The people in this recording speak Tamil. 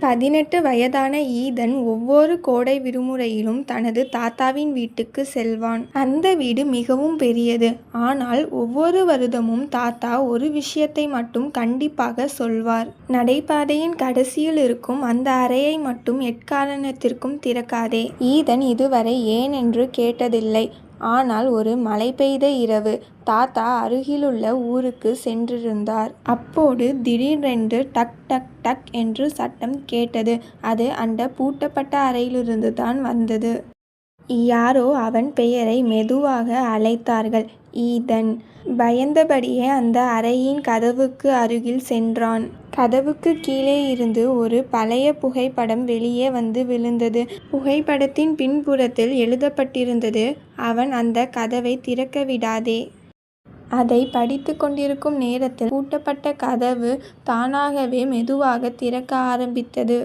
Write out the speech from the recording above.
18 வயதான ஈதன் ஒவ்வொரு கோடை விடுமுறையிலும் தனது தாத்தாவின் வீட்டுக்கு செல்வான். அந்த வீடு மிகவும் பெரியது. ஆனால் ஒவ்வொரு வருடமும் தாத்தா ஒரு விஷயத்தை மட்டும் கண்டிப்பாக சொல்வார். நடைபாதையின் கடைசியில் இருக்கும் அந்த அறையை மட்டும் எக்காரணத்திற்கும் திறக்காதே. ஈதன் இதுவரை ஏன் என்று கேட்டதில்லை. ஆனால் ஒரு மழை பெய்த இரவு தாத்தா அருகிலுள்ள ஊருக்கு சென்றிருந்தார். அப்போது திடீரென்று டக் டக் டக் என்று சத்தம் கேட்டது. அது அந்த பூட்டப்பட்ட அறையிலிருந்து தான் வந்தது. யாரோ அவன் பெயரை மெதுவாக அழைத்தார்கள். ஈதன் பயந்தபடியே அந்த அறையின் கதவுக்கு அருகில் சென்றான். கதவுக்கு கீழே இருந்து ஒரு பழைய புகைப்படம் வெளியே வந்து விழுந்தது. புகைப்படத்தின் பின்புறத்தில் எழுதப்பட்டிருந்தது, அவன் அந்த கதவை திறக்க விடாதே. அதை படித்து கொண்டிருக்கும் நேரத்தில் பூட்டப்பட்ட கதவு தானாகவே மெதுவாக திறக்க ஆரம்பித்தது.